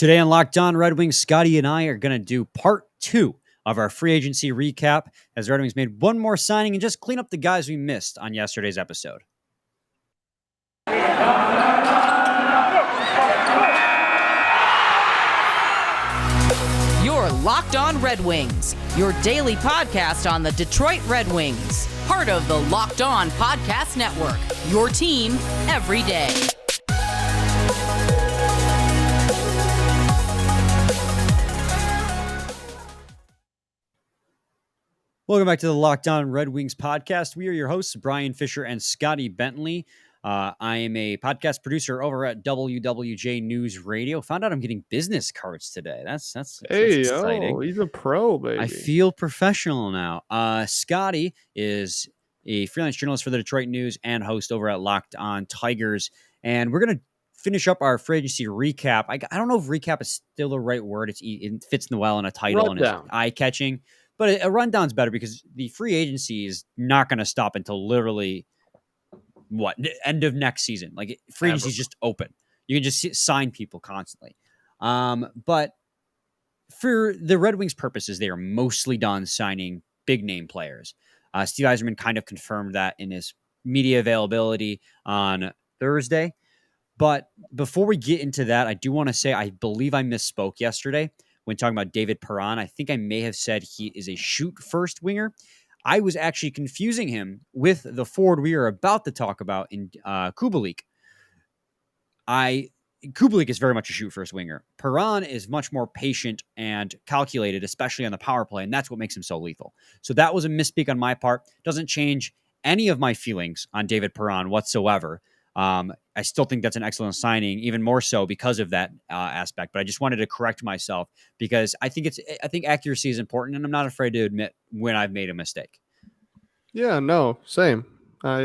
Today on Locked On Red Wings, Scotty and I are going to do part 2 of our free agency recap as the Red Wings made one more signing and just clean up the guys we missed on yesterday's episode. You're Locked On Red Wings, your daily podcast on the Detroit Red Wings, part of the Locked On Podcast Network, your team every day. Welcome back to the Locked On Red Wings podcast. We are your hosts, Brian Fisher and Scotty Bentley. I am a podcast producer over at WWJ News Radio. Found out I'm getting business cards today. That's exciting. He's a pro, baby. I feel professional now. Scotty is a freelance journalist for the Detroit News and host over at Locked On Tigers. And we're going to finish up our free agency recap. I don't know if recap is still the right word. It fits in well in a title and it's eye-catching. But a rundown's better because the free agency is not going to stop until literally, end of next season. Like, free agency is just open. You can just sign people constantly. But for the Red Wings purposes, they are mostly done signing big-name players. Steve Yzerman kind of confirmed that in his media availability on Thursday. But before we get into that, I do want to say I believe I misspoke yesterday when talking about David Perron. I think I may have said he is a shoot-first winger. I was actually confusing him with the forward we are about to talk about in Kubalik. Kubalik is very much a shoot-first winger. Perron is much more patient and calculated, especially on the power play, and that's what makes him so lethal. So that was a misspeak on my part. Doesn't change any of my feelings on David Perron whatsoever. I still think that's an excellent signing, even more so because of that aspect. But I just wanted to correct myself because I think accuracy is important, and I'm not afraid to admit when I've made a mistake. Yeah, no, same. I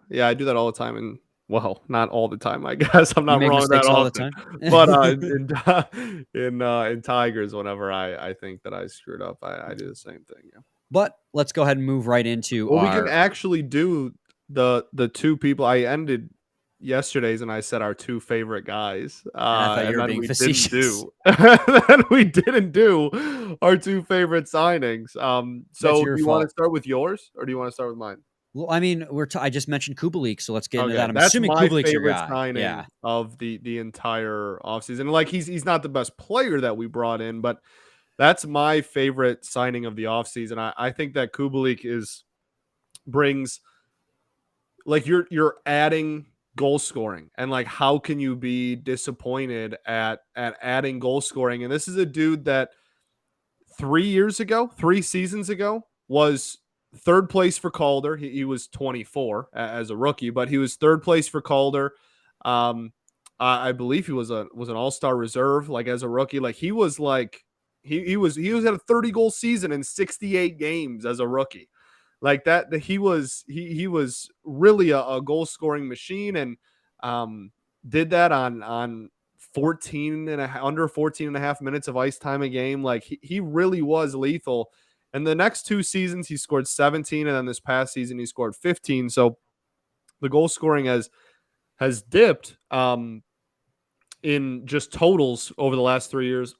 do that all the time, and well, not all the time. I guess I'm not wrong that all the time. But in Tigers, whenever I think that I screwed up, I do the same thing. Yeah. But let's go ahead and move right into. We can actually do the two people I ended yesterday's, and I said our two favorite guys. I thought you were being facetious. Then we didn't do our two favorite signings. So do you want to start with yours, or do you want to start with mine? Well, I mean, I just mentioned Kubalik, so let's get into that. I'm That's assuming my Kubalik's your favorite guy. signing of the entire offseason. Like he's not the best player that we brought in, but that's my favorite signing of the offseason. I think that Kubalik brings, like, you're adding goal scoring, and like, how can you be disappointed at adding goal scoring? And this is a dude that 3 seasons ago was third place for Calder. He was 24 as a rookie, but he was third place for Calder. I believe he was an all-star reserve, like, as a rookie. Like, he was at a 30 goal season in 68 games as a rookie. Like that he was really a goal scoring machine, and did that on under 14 and a half minutes of ice time a game. Like he really was lethal. And the next 2 seasons he scored 17, and then this past season he scored 15. So the goal scoring has dipped in just totals over the last 3 years.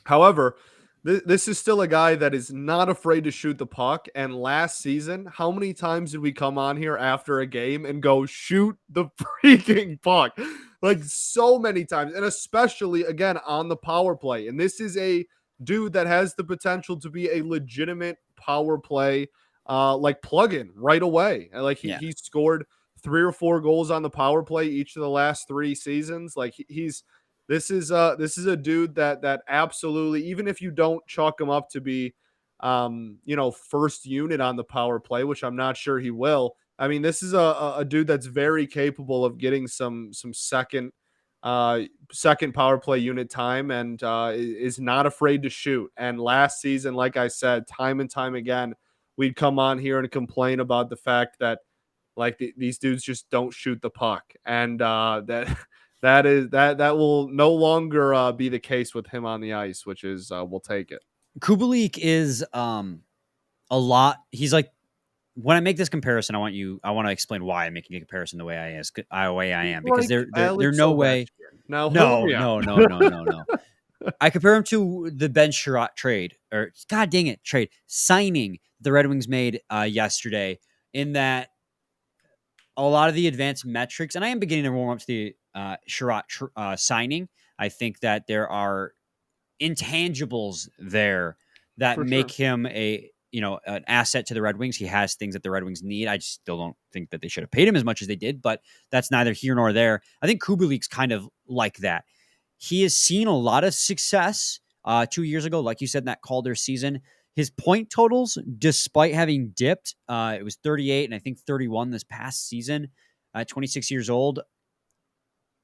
However, this is still a guy that is not afraid to shoot the puck. And last season, how many times did we come on here after a game and go, shoot the freaking puck? Like, so many times, and especially, again, on the power play. And this is a dude that has the potential to be a legitimate power play, like, plug-in right away. And like he scored 3 or 4 goals on the power play each of the last 3 seasons. Like This is a dude that absolutely, even if you don't chalk him up to be, first unit on the power play, which I'm not sure he will. I mean, this is a dude that's very capable of getting some second power play unit time, and is not afraid to shoot. And last season, like I said, time and time again, we'd come on here and complain about the fact that, like, these dudes just don't shoot the puck, and that will no longer be the case with him on the ice, which is we'll take it. Kubalik is a lot. He's like, when I make this comparison, I want to explain why I'm making a comparison the way I am, because there's no way. Now, No, Homia. no, no, no, no, no. I compare him to the Ben Sherratt trade, or God dang it, trade signing the Red Wings made yesterday. In that, a lot of the advanced metrics, and I am beginning to warm up to the Sherratt signing. I think that there are intangibles there that For make sure. him an asset to the Red Wings. He has things that the Red Wings need. I just still don't think that they should have paid him as much as they did, but that's neither here nor there. I think Kubalik's kind of like that. He has seen a lot of success 2 years ago, like you said, in that Calder season. His point totals, despite having dipped, it was 38 and I think 31 this past season, 26 years old.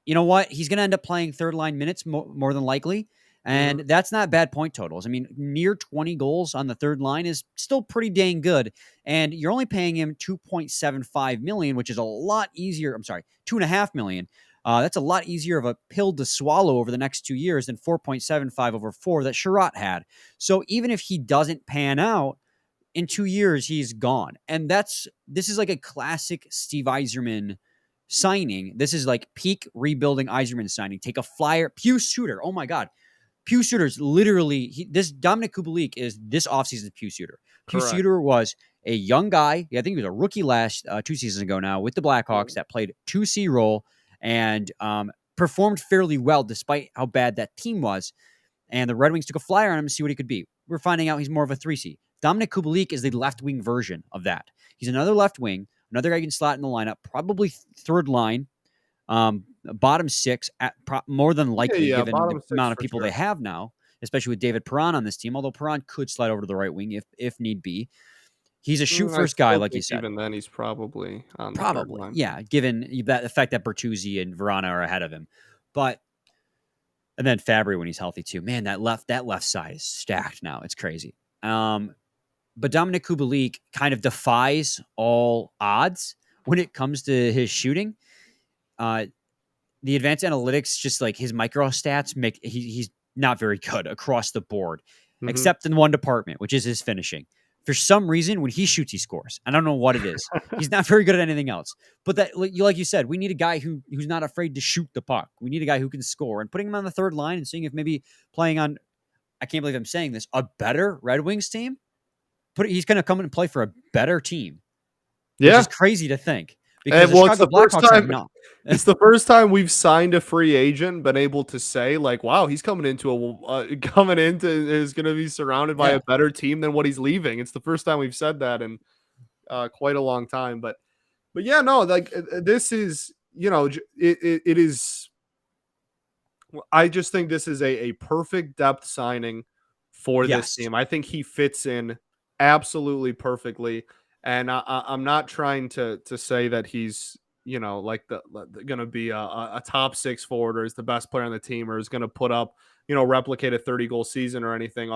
You know what? He's going to end up playing third line minutes more than likely. And Mhm. that's not bad point totals. I mean, near 20 goals on the third line is still pretty dang good. And you're only paying him $2.75 million, which is a lot easier. I'm sorry, $2.5 million. That's a lot easier of a pill to swallow over the next 2 years than 4.75 over 4 that Sherratt had. So even if he doesn't pan out, in 2 years, he's gone. And this is like a classic Steve Yzerman signing. This is like peak rebuilding Yzerman signing. Take a flyer. Pius Suter. Oh my God. Pius Suter's literally, this Dominik Kubalik is this offseason's Pius Suter. Pius Correct. Suter was a young guy. I think he was a rookie last 2 seasons ago now with the Blackhawks that played 2C role and performed fairly well despite how bad that team was. And the Red Wings took a flyer on him to see what he could be. We're finding out he's more of a 3C. Dominik Kubalik is the left wing version of that. He's another left wing, another guy you can slot in the lineup, probably third line, bottom six, more than likely, Yeah, given the bottom six amount of for people sure. they have now, especially with David Perron on this team, although Perron could slide over to the right wing if need be. He's a shoot I first guy, still like you think said. even then he's probably on the third Probably, line. yeah, given the fact that Bertuzzi and Verana are ahead of him. And then Fabry when he's healthy too. Man, that left side is stacked now. It's crazy. But Dominik Kubalik kind of defies all odds when it comes to his shooting. The advanced analytics, just like his micro stats, he's not very good across the board, Mhm. except in one department, which is his finishing. For some reason, when he shoots, he scores. I don't know what it is. He's not very good at anything else. But that, like you said, we need a guy who's not afraid to shoot the puck. We need a guy who can score. And putting him on the third line and seeing if maybe playing on, I can't believe I'm saying this, a better Red Wings team, he's going to come in and play for a better team, which is Yeah. crazy to think because And the well, it's Chicago the first Blackhawks are time not. it's the first time we've signed a free agent, been able to say like, "Wow, he's coming into coming into is going to be surrounded by Yeah. a better team than what he's leaving." It's the first time we've said that in quite a long time. But yeah, no, like this is it is. I just think this is a perfect depth signing for this Yes. team. I think he fits in absolutely perfectly, and I'm not trying to say that he's like the going to be a top six forward or is the best player on the team or is going to put up replicate a 30-goal season or anything.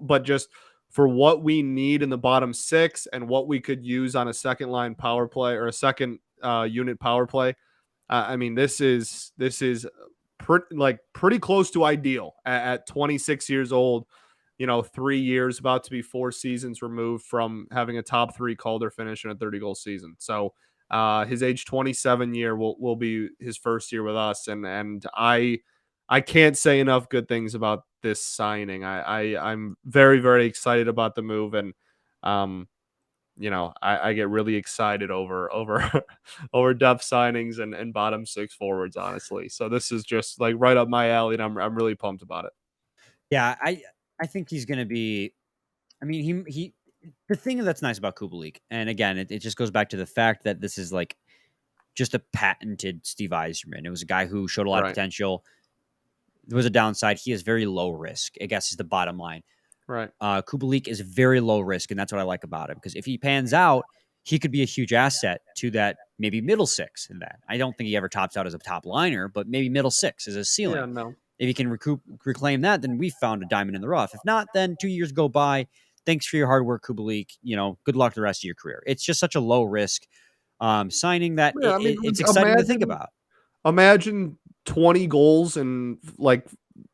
But just for what we need in the bottom six and what we could use on a second line power play or a second unit power play. I mean, this is pretty close to ideal at 26 years old. 3 years, about to be 4 seasons removed from having a top three Calder finish in a 30-goal season. So his age 27 year will be his first year with us, and I can't say enough good things about this signing. I'm very very excited about the move, and I get really excited over over depth signings and bottom six forwards, honestly. So this is just like right up my alley, and I'm really pumped about it. Yeah, I think he's going to be. I mean, he. The thing that's nice about Kubalik, and again, it just goes back to the fact that this is like just a patented Steve Yzerman. It was a guy who showed a lot of Right, potential. There was a downside. He is very low risk, I guess is the bottom line. right. Kubalik is very low risk, and that's what I like about him. Because if he pans out, he could be a huge asset to that maybe middle six in that. I don't think he ever tops out as a top liner, but maybe middle six is a Yeah, ceiling. no. If he can reclaim that, then we found a diamond in the rough. If not, then 2 years go by. Thanks for your hard work, Kubalik. Good luck the rest of your career. It's just such a low risk signing that Yeah, I mean, it's like, exciting to think about. imagine 20 goals and like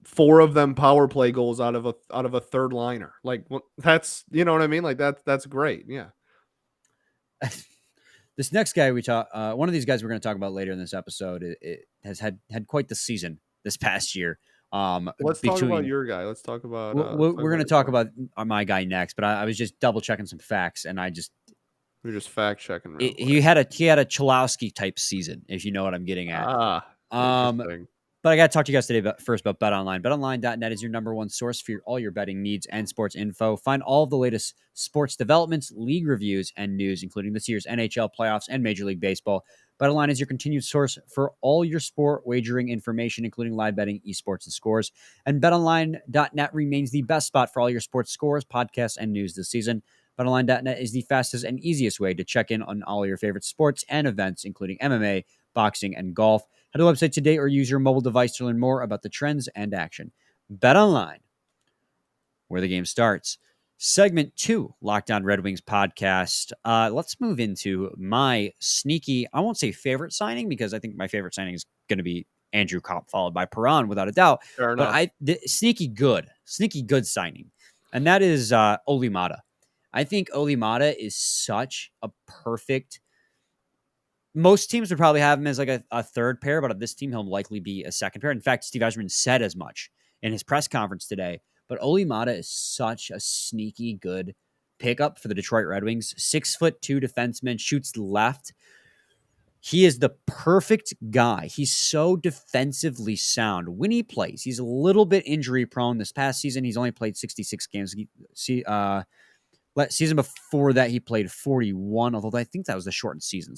four of them power play goals out of a third liner. Like that's what I mean. Like that's great. Yeah. This next guy we talk, one of these guys we're going to talk about later in this episode, it has had quite the season this past year. Let's talk about your guy. Let's talk about. We're going to talk about my guy next, but I was just double checking some facts, and we're just fact checking. He had a Chalowski type season, if you know what I'm getting at. Interesting. But I got to talk to you guys today first about BetOnline. BetOnline.net is your number one source for all your betting needs and sports info. Find all of the latest sports developments, league reviews, and news, including this year's NHL playoffs and Major League Baseball. BetOnline is your continued source for all your sport wagering information, including live betting, esports, and scores. And BetOnline.net remains the best spot for all your sports scores, podcasts, and news this season. BetOnline.net is the fastest and easiest way to check in on all your favorite sports and events, including MMA, boxing, and golf. Head to the website today or use your mobile device to learn more about the trends and action. BetOnline, where the game starts. Segment 2, Locked On Red Wings podcast. Let's move into my sneaky, I won't say favorite signing, because I think my favorite signing is going to be Andrew Kopp, followed by Perron, without a doubt. Fair enough. But sneaky good signing. And that is Olli Maatta. I think Olli Maatta is such a perfect. Most teams would probably have him as like a third pair, but of this team, he'll likely be a second pair. In fact, Steve Yzerman said as much in his press conference today. But Olli Maatta is such a sneaky good pickup for the Detroit Red Wings. 6'2" defenseman, shoots left. He is the perfect guy. He's so defensively sound when he plays. He's a little bit injury prone. This past season, he's only played 66 games. Season before that, he played 41, although I think that was the shortened season.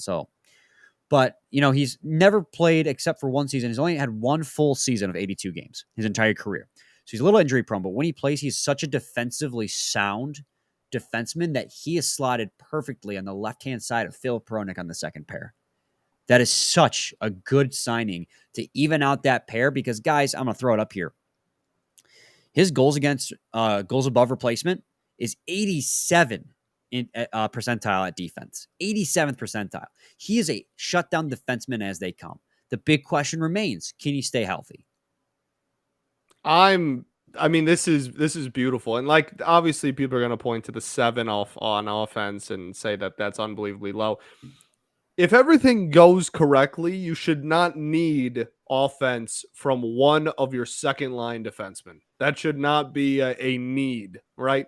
But, he's never played except for one season. He's only had one full season of 82 games his entire career. So he's a little injury prone, but when he plays, he's such a defensively sound defenseman that he is slotted perfectly on the left-hand side of Phil Perron on the second pair. That is such a good signing to even out that pair because, guys, I'm going to throw it up here. His goals above replacement is 87 percentile at defense. 87th percentile. He is a shutdown defenseman as they come. The big question remains, can he stay healthy? This is beautiful. And obviously people are going to point to the 7 on offense and say that that's unbelievably low. If everything goes correctly, you should not need offense from one of your second line defensemen. That should not be a need, right?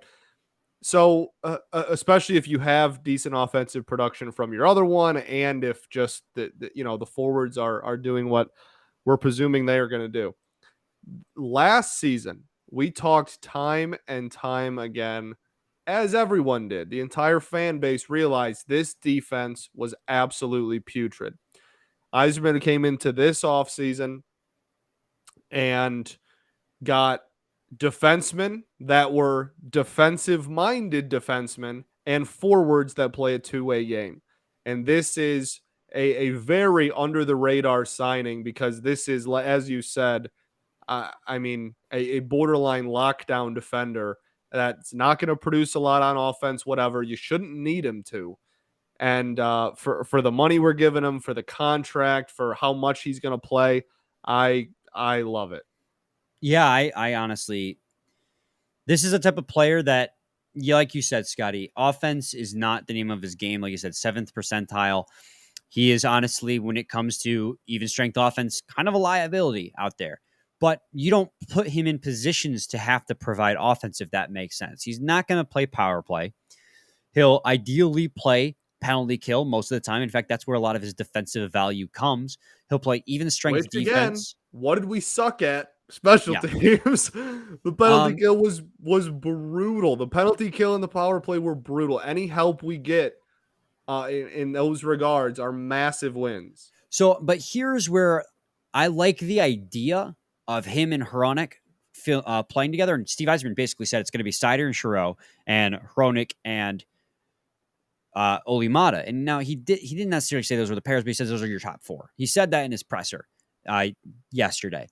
So, especially if you have decent offensive production from your other one, and if just the forwards are doing what we're presuming they are going to do. Last season, we talked time and time again, as everyone did. The entire fan base realized this defense was absolutely putrid. Yzerman came into this offseason and got defensemen that were defensive-minded defensemen and forwards that play a two-way game. And this is a very under-the-radar signing because this is, as you said, a borderline lockdown defender that's not going to produce a lot on offense, whatever. You shouldn't need him to. And for the money we're giving him, for the contract, for how much he's going to play, I love it. Yeah, I honestly, this is a type of player that, like you said, Scotty, offense is not the name of his game. Like you said, 7th percentile. He is honestly, when it comes to even strength offense, kind of a liability out there. But you don't put him in positions to have to provide offense, if that makes sense. He's not going to play power play. He'll ideally play penalty kill most of the time. In fact, that's where a lot of his defensive value comes. He'll play even strength defense. Again, what did we suck at? Special teams. The penalty kill was brutal. The penalty kill and the power play were brutal. Any help we get in those regards are massive wins. So, but here's where I like the idea of him and Hronek playing together. And Steve Yzerman basically said it's going to be Seider and Chiarot and Hronek and Olli Maatta. And now he didn't necessarily say those were the pairs, but he says those are your top 4. He said that in his presser yesterday.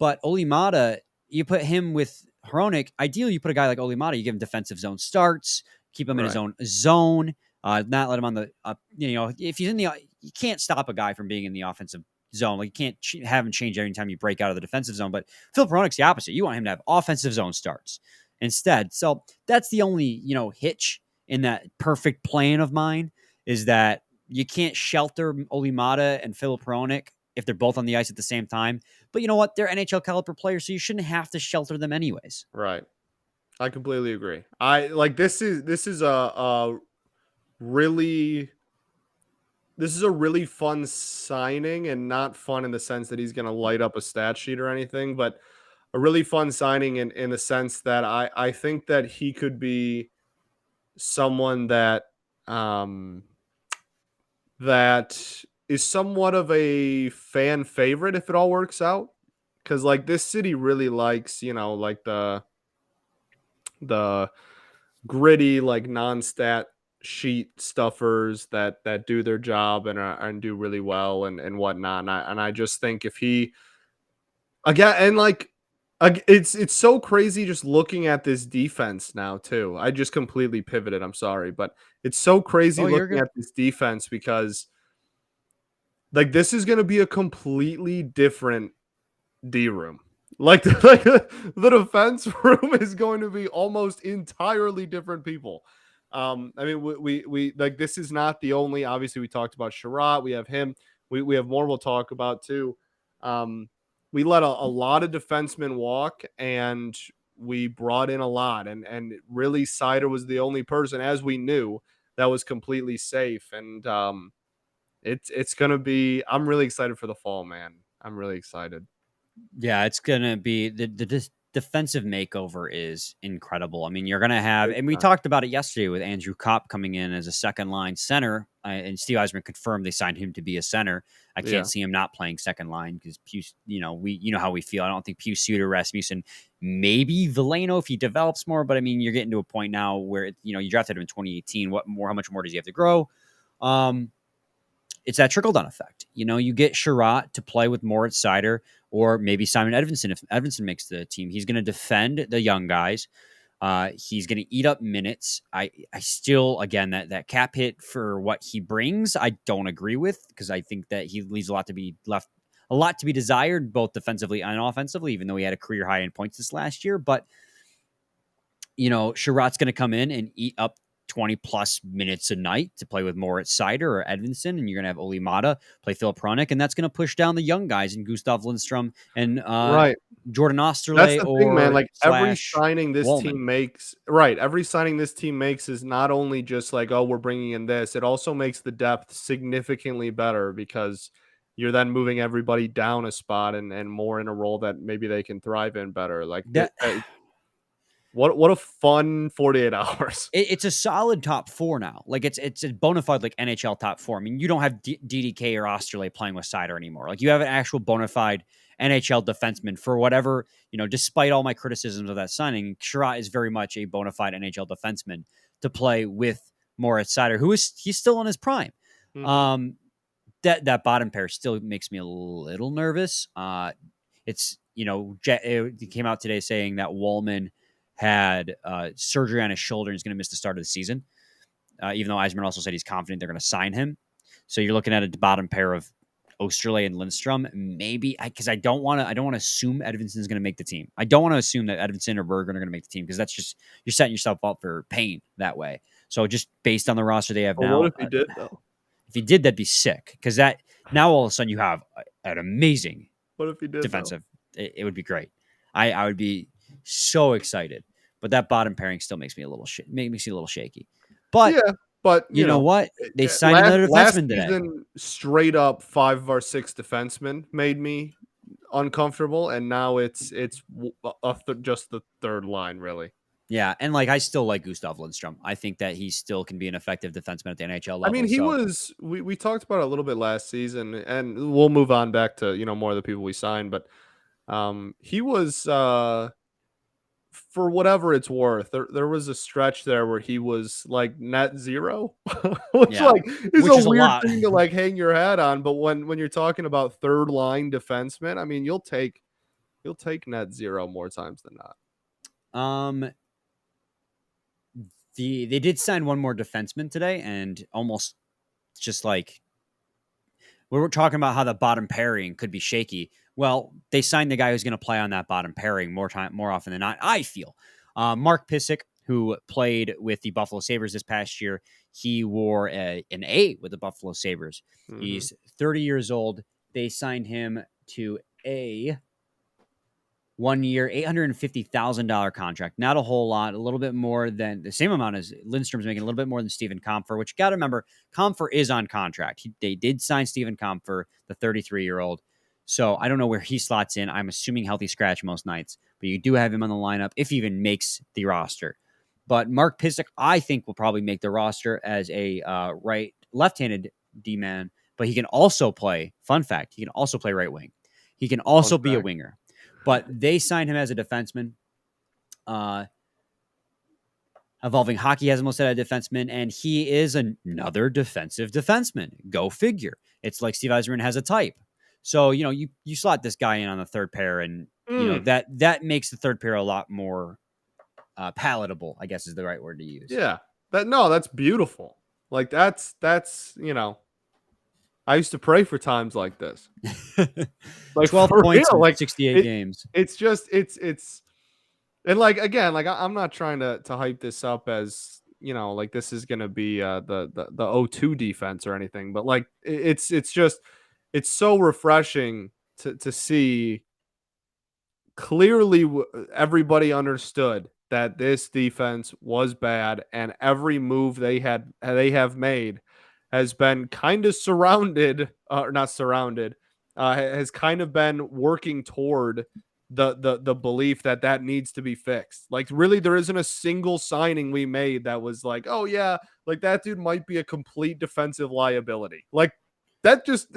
But Olli Maatta, you put him with Hronek. Ideally, you put a guy like Olli Maatta, you give him defensive zone starts, keep him in his own zone, not let him on the, if he's in the, you can't stop a guy from being in the offensive zone. Like you can't have him change every time you break out of the defensive zone. But Phil Peronek's the opposite. You want him to have offensive zone starts instead. So that's the only, hitch in that perfect plan of mine is that you can't shelter Olli Maatta and Phil Peronek if they're both on the ice at the same time. But you know what? They're NHL caliber players, so you shouldn't have to shelter them anyways. Right. I completely agree. I like this is a really this is a really fun signing, and not fun in the sense that he's going to light up a stat sheet or anything, but a really fun signing in the sense that I think that he could be someone that that is somewhat of a fan favorite if it all works out, because like this city really likes, like the gritty, like non-stat sheet stuffers that do their job and do really well and whatnot. And I just think if he again, and like it's so crazy just looking at this defense now too. I just completely pivoted. I'm sorry, but it's so crazy Oh, you're looking good. at this defense because like this is going to be a completely different D room. Like the defense room is going to be almost entirely different people. I mean, we like this is not the only. Obviously, we talked about Sherratt. We have him. We have more we'll talk about too. We let a lot of defensemen walk, and we brought in a lot. And really, Seider was the only person, as we knew, that was completely safe. And it's gonna be. I'm really excited for the fall, man. I'm really excited. Yeah, it's gonna be the defensive makeover is incredible. I mean, you're gonna have, Big and we time. talked about it yesterday with Andrew Kopp coming in as a second line center, and Steve Eisman confirmed they signed him to be a center. I Yeah. can't see him not playing second line because you know how we feel. I don't think Suter, Rasmussen, maybe Veleno if he develops more, but I mean, you're getting to a point now where you drafted him in 2018. How much more does he have to grow? Um, it's that trickle down effect. You get Sherratt to play with Moritz Seider or maybe Simon Edvinsson. If Edvinsson makes the team, he's going to defend the young guys. He's going to eat up minutes. I still, again, that cap hit for what he brings, I don't agree with, because I think that he leaves a lot to be desired, both defensively and offensively, even though he had a career high in points this last year. But Sherratt's going to come in and eat up 20 plus minutes a night to play with Moritz Seider or Edvinsson, and you're going to have Olli Maatta play Philip Hronik, and that's going to push down the young guys in Gustav Lindstrom and Right. Jordan That's Osterley the thing, man. or Like every slash signing this Wallman. team makes, right? Every signing this team makes is not only just like, oh, we're bringing in this. It also makes the depth significantly better because you're then moving everybody down a spot and more in a role that maybe they can thrive in better. Like That what a fun 48 hours. it's a solid top four now. Like it's a bona fide like NHL top four. I mean, you don't have DDK or Osterley playing with Seider anymore. Like you have an actual bona fide NHL defenseman for whatever, despite all my criticisms of that signing, Sherratt is very much a bona fide NHL defenseman to play with Moritz Seider, he's still in his prime. Mhm. That bottom pair still makes me a little nervous. It came out today saying that Wallman had surgery on his shoulder and is going to miss the start of the season. Even though Eisman also said he's confident they're going to sign him. So you're looking at a bottom pair of Osterley and Lindstrom. Maybe because I don't want to assume Edvinsson is going to make the team. I don't want to assume that Edvinsson or Berggren are going to make the team because that's just you're setting yourself up for pain that way. So just based on the roster they have Well, what now, if he did though? if he did, that'd be sick because that now all of a sudden you have an amazing What if he did defensive. It would be great. I would be so excited. But that bottom pairing still makes me a little makes me a little shaky. But Yeah, but you know what? They signed last another last defenseman today. season, straight up 5 of our 6 defensemen made me uncomfortable, and now it's just the third line, really. Yeah, and I still like Gustav Lindstrom. I think that he still can be an effective defenseman at the NHL level. I mean, he so. was. We talked about it a little bit last season, and we'll move on back to more of the people we signed, but he was. For whatever it's worth, there was a stretch there where he was like net zero, which Yeah, is which a is a weird lot. thing to hang your hat on. But when you're talking about third line defensemen, I mean, you'll take net zero more times than not. They did sign one more defenseman today, and almost just we were talking about how the bottom pairing could be shaky. Well, they signed the guy who's going to play on that bottom pairing more often than not. I feel Mark Pysyk, who played with the Buffalo Sabres this past year, he wore an A with the Buffalo Sabres. Mhm. He's 30 years old. they signed him to a 1-year, $850,000 contract. Not a whole lot, a little bit more than the same amount as Lindstrom's making, a little bit more than Steven Kampfer, which you got to remember, Kampfer is on contract. They did sign Steven Kampfer, the 33-year-old. So I don't know where he slots in. I'm assuming healthy scratch most nights, but you do have him on the lineup if he even makes the roster. But Mark Pysyk, I think, will probably make the roster as a left-handed D-man, but he can also play, fun fact, he can also play right wing. He can also be a winger. But they signed him as a defenseman. Evolving Hockey has him listed as a defenseman, and he is another defensive defenseman. Go figure. It's like Steve Yzerman has a type. So, you slot this guy in on the third pair, and that makes the third pair a lot more palatable, I guess is the right word to use. Yeah. That's beautiful. Like that's I used to pray for times like this. Like 12 points in like 68 games. It's just and like again, like I'm not trying to hype this up as like this is gonna be the O2 defense or anything, but like it's so refreshing to see. Clearly, everybody understood that this defense was bad, and every move they have made has been kind of surrounded, or not surrounded, has kind of been working toward the belief that needs to be fixed. Like, really, there isn't a single signing we made that was like, oh yeah, like that dude might be a complete defensive liability. Like that just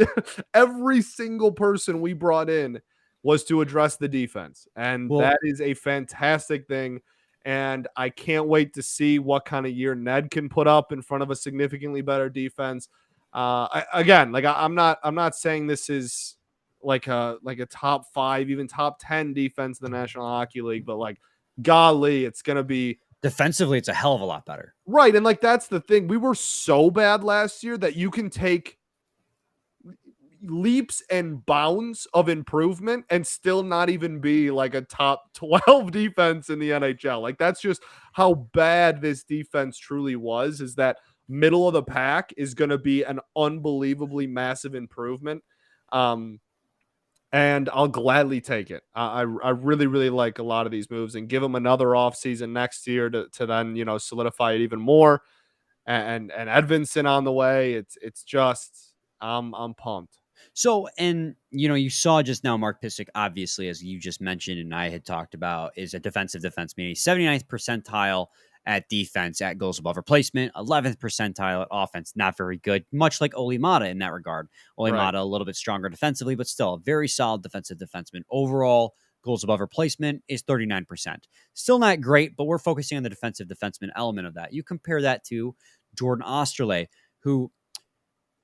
every single person we brought in was to address the defense. And that is a fantastic thing. And I can't wait to see what kind of year Ned can put up in front of a significantly better defense. I'm not saying this is like a top 5, even top 10 defense in the National Hockey League, but like, golly, it's going to be defensively. It's a hell of a lot better. Right. And like, that's the thing. We were so bad last year that you can take leaps and bounds of improvement and still not even be like a top 12 defense in the NHL. Like, that's just how bad this defense truly was, is that middle of the pack is going to be an unbelievably massive improvement. And I'll gladly take it. I really, really like a lot of these moves, and give them another offseason next year to then, solidify it even more. And Edvinsson on the way. It's just, I'm pumped. So, and you saw just now Mark Pysyk, obviously, as you just mentioned and I had talked about, is a defensive defenseman. 79th percentile at defense at goals above replacement, 11th percentile at offense. Not very good, much like Olli Maatta in that regard. Olli Maatta a little bit stronger defensively, but still a very solid defensive defenseman. Overall, goals above replacement is 39%. Still not great, but we're focusing on the defensive defenseman element of that. You compare that to Jordan Osterley, who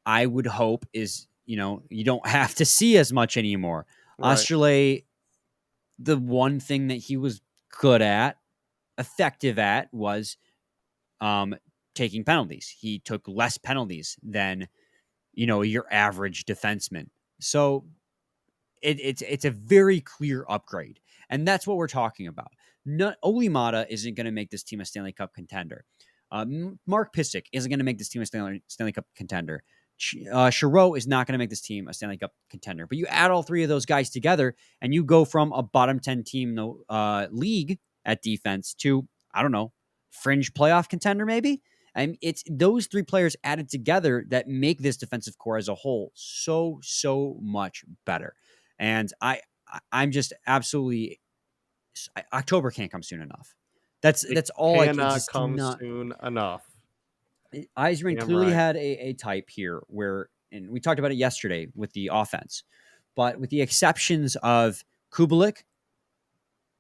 I would hope is, you don't have to see as much anymore. Right. Osterley, the one thing that he was good at, effective at, was taking penalties. He took less penalties than, your average defenseman. So it's a very clear upgrade. And that's what we're talking about. Olli Maatta isn't going to make this team a Stanley Cup contender. Mark Pysyk isn't going to make this team a Stanley Cup contender. Chiarot is not going to make this team a Stanley Cup contender. But you add all three of those guys together, and you go from a bottom 10 team league at defense to, I don't know, fringe playoff contender maybe? And it's those three players added together that make this defensive core as a whole so much better. And I'm just absolutely... October can't come soon enough. That's all I can soon enough. Yzerman clearly had a type here where, and we talked about it yesterday with the offense, but with the exceptions of Kubalik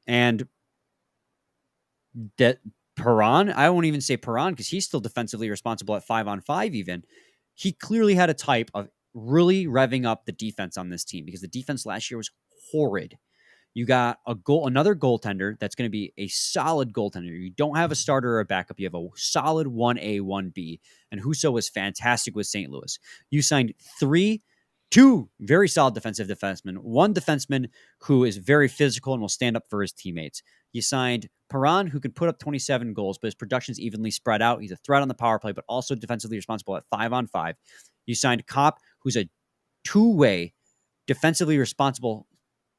and Perron, I won't even say Perron because he's still defensively responsible at 5-on-5 even. He clearly had a type of really revving up the defense on this team because the defense last year was horrid. You got another goaltender that's going to be a solid goaltender. You don't have a starter or a backup. You have a solid 1A, 1B. And Husso was fantastic with St. Louis. You signed two very solid defensive defensemen, one defenseman who is very physical and will stand up for his teammates. You signed Perron, who could put up 27 goals, but his production's evenly spread out. He's a threat on the power play, but also defensively responsible at 5-on-5. You signed Kopp, who's a two-way defensively responsible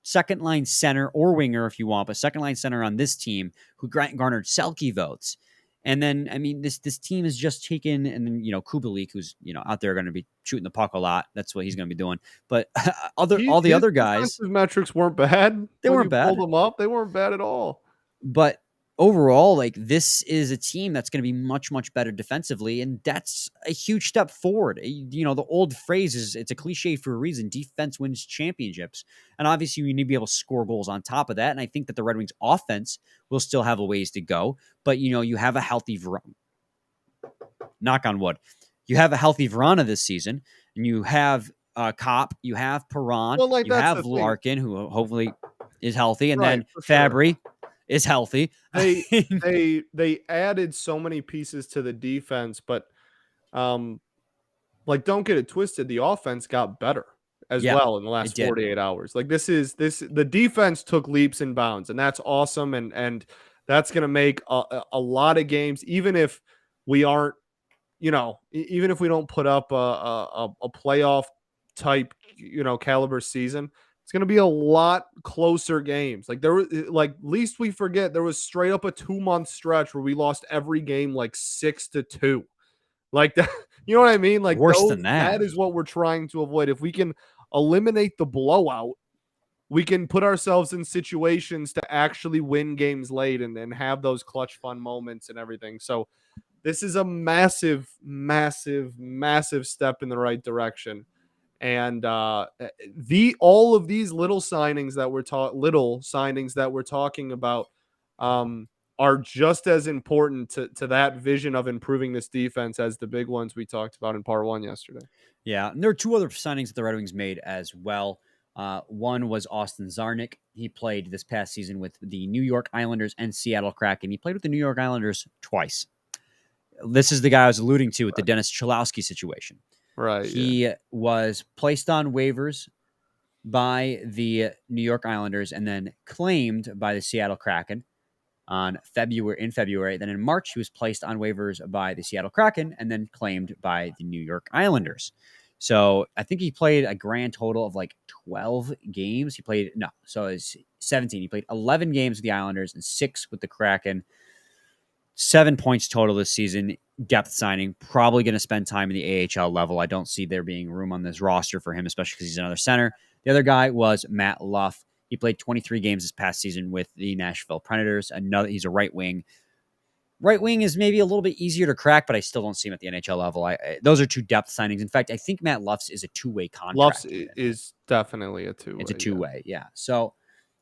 second line center or winger, if you want, but second line center on this team who garnered Selke votes. And then, I mean, this team is just taken, and then, Kubalik, who's, out there going to be shooting the puck a lot. That's what he's going to be doing. But all the His other guys, defensive metrics weren't bad. they When weren't you bad. pulled them up, they weren't bad at all. But overall, like, this is a team that's going to be much, much better defensively, and that's a huge step forward. The old phrase is, it's a cliche for a reason: defense wins championships. And obviously, you need to be able to score goals on top of that. And I think that the Red Wings offense will still have a ways to go. But, you have a healthy knock on wood. You have a healthy Verona this season, and you have Kopp, you have Perron, Well, like, you that's have the thing. Larkin, who hopefully is healthy, and Right, then for sure. Fabry is healthy. They added so many pieces to the defense, but like, don't get it twisted, the offense got better as well in the last 48 hours. Like, the defense took leaps and bounds, and that's awesome, and that's going to make a lot of games, even if we aren't, even if we don't put up a playoff type, caliber season, it's going to be a lot closer games. Like, least we forget, there was straight up a 2-month stretch where we lost every game like 6-2. Like that, you know what I mean? Like, worse than that. That is what we're trying to avoid. If we can eliminate the blowout, we can put ourselves in situations to actually win games late and have those clutch fun moments and everything. So this is a massive, massive, massive step in the right direction. And all of these little signings that we're talking about are just as important to that vision of improving this defense as the big ones we talked about in part 1 yesterday. Yeah, and there are 2 other signings that the Red Wings made as well. One was Austin Czarnik. He played this past season with the New York Islanders and Seattle Kraken. He played with the New York Islanders twice. This is the guy I was alluding to with the Dennis Cholowski situation. Right. He was placed on waivers by the New York Islanders and then claimed by the Seattle Kraken in February. Then in March, he was placed on waivers by the Seattle Kraken and then claimed by the New York Islanders. So I think he played a grand total of like 12 games. So it's 17. He played 11 games with the Islanders and 6 with the Kraken. 7 points total this season. Depth signing, probably going to spend time in the AHL level. I don't see there being room on this roster for him, especially because he's another center. The other guy was Matt Luff. He played 23 games this past season with the Nashville Predators. He's a right wing. Right wing is maybe a little bit easier to crack, but I still don't see him at the NHL level. Those are 2 depth signings. In fact, I think Matt Luff's is a 2-way contract. Luff's is definitely a 2-way. It's a 2-way, yeah. So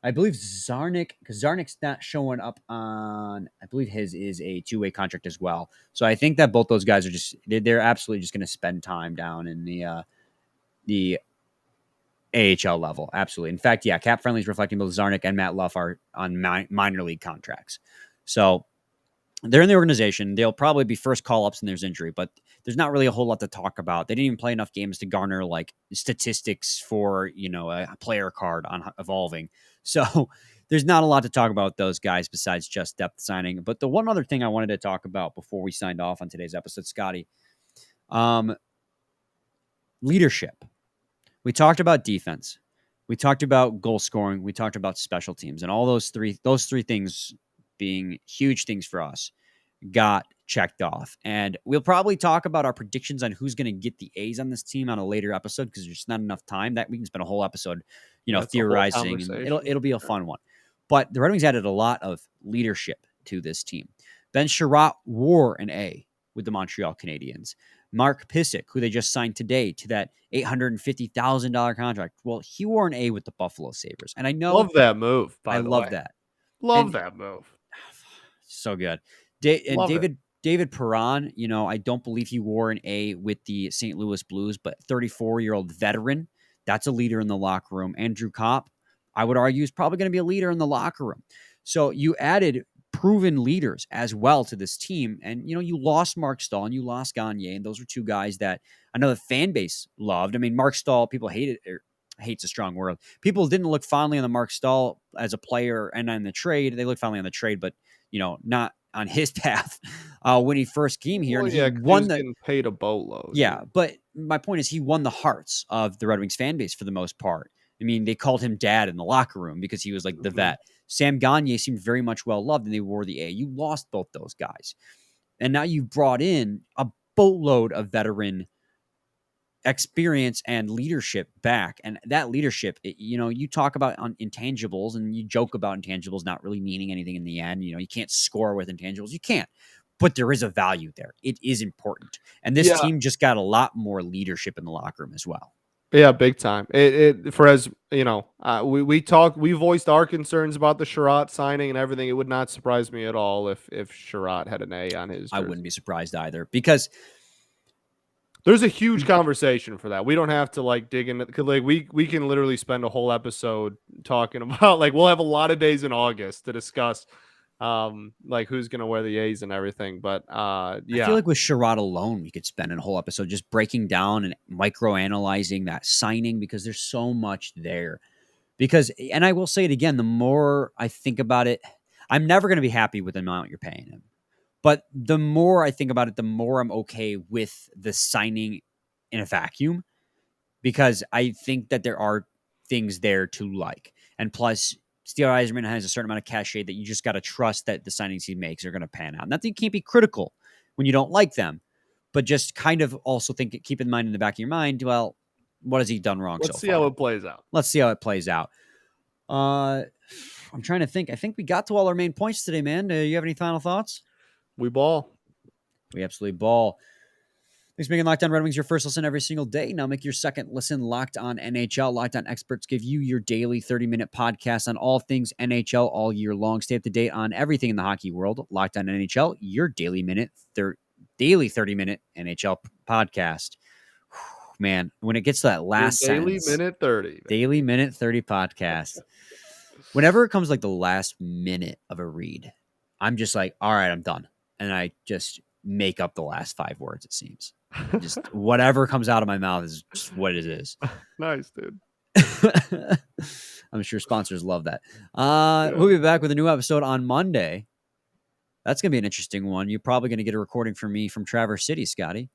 I believe Czarnik, because Czarnik's not showing up on, I believe his is a 2-way contract as well. So I think that both those guys are they're absolutely just going to spend time down in the AHL level. Absolutely. In fact, yeah, Cap Friendly is reflecting both Czarnik and Matt Luff are on minor league contracts. So they're in the organization. They'll probably be first call-ups when there's injury, but there's not really a whole lot to talk about. They didn't even play enough games to garner like statistics for, a player card on Evolving. So there's not a lot to talk about with those guys besides just depth signing. But the one other thing I wanted to talk about before we signed off on today's episode, Scotty, leadership. We talked about defense. We talked about goal scoring. We talked about special teams, and all those three things being huge things for us got checked off. And we'll probably talk about our predictions on who's going to get the A's on this team on a later episode because there's just not enough time. That we can spend a whole episode, theorizing. And it'll be a fun one. But the Red Wings added a lot of leadership to this team. Ben Sherratt wore an A with the Montreal Canadiens. Mark Pysyk, who they just signed today to that $850,000 contract. Well, he wore an A with the Buffalo Sabres. And I know... Love that move, by the way. I love that. That move. So good. David Perron, I don't believe he wore an A with the St. Louis Blues, but 34-year-old veteran, that's a leader in the locker room. Andrew Kopp, I would argue, is probably going to be a leader in the locker room. So you added proven leaders as well to this team. And, you lost Mark Stahl and you lost Gagne. And those were 2 guys that I know the fan base loved. I mean, Mark Stahl, people hated, hate's a strong word. People didn't look fondly on the Mark Stahl as a player and on the trade. They looked fondly on the trade, but, not on his path when he first came here. Well, and he won getting paid a boatload. Yeah, but my point is he won the hearts of the Red Wings fan base for the most part. I mean, they called him dad in the locker room because he was like the vet. Sam Gagne seemed very much well loved, and they wore the A. You lost both those guys. And now you've brought in a boatload of veteran experience and leadership back. And that leadership, you talk about on intangibles and you joke about intangibles not really meaning anything in the end. You can't score with intangibles. You can't. But there is a value there. It is important. And this team just got a lot more leadership in the locker room as well. Yeah, big time. We voiced our concerns about the Sherratt signing and everything. It would not surprise me at all if Sherratt had an A on his jersey. I wouldn't be surprised either, because there's a huge conversation for that. We don't have to dig into, because we can literally spend a whole episode talking about we'll have a lot of days in August to discuss who's gonna wear the A's and everything. But I feel like with Sherratt alone, we could spend a whole episode just breaking down and micro-analyzing that signing, because there's so much there. And I will say it again, the more I think about it, I'm never going to be happy with the amount you're paying him. But the more I think about it, the more I'm okay with the signing in a vacuum, because I think that there are things there to like. And plus, Steele Yzerman has a certain amount of cachet that you just got to trust that the signings he makes are going to pan out. Not that you can't be critical when you don't like them, but just kind of also keep in mind in the back of your mind, well, what has he done wrong so far? Let's see how it plays out. Let's see how it plays out. I'm trying to think. I think we got to all our main points today, man. Do you have any final thoughts? We ball. We absolutely ball. Thanks for making Locked On Red Wings your first listen every single day. Now make your second listen Locked On NHL. Locked On experts give you your daily 30-minute podcast on all things NHL all year long. Stay up to date on everything in the hockey world. Locked On NHL, your daily 30-minute NHL podcast. Man, when it gets to that last sentence, minute 30. Daily minute 30 podcast. Whenever it comes the last minute of a read, I'm just like, all right, I'm done. And I just make up the last 5 words, it seems. Just whatever comes out of my mouth is just what it is. Nice, dude. I'm sure sponsors love that. We'll be back with a new episode on Monday. That's going to be an interesting one. You're probably going to get a recording from me from Traverse City, Scotty.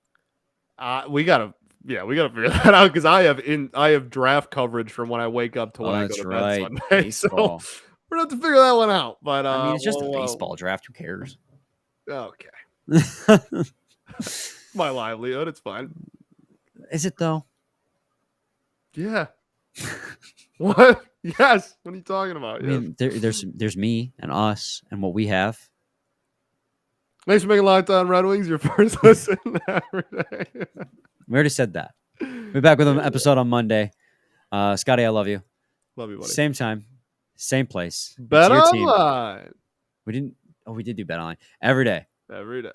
We gotta figure that out, because I have draft coverage from when I wake up to when I go to bed Sunday. Baseball. So we're gonna have to figure that one out. But it's just a baseball draft. Who cares? Okay. My livelihood. It's fine. Is it though? Yeah. What? Yes. What are you talking about? I mean, there's me and us and what we have. Thanks for making Locked On Red Wings your first listen every day. We already said that. We'll be back with an episode on Monday. Scotty, I love you. Love you, buddy. Same time, same place. BetOnline. We did do BetOnline every day. Every day.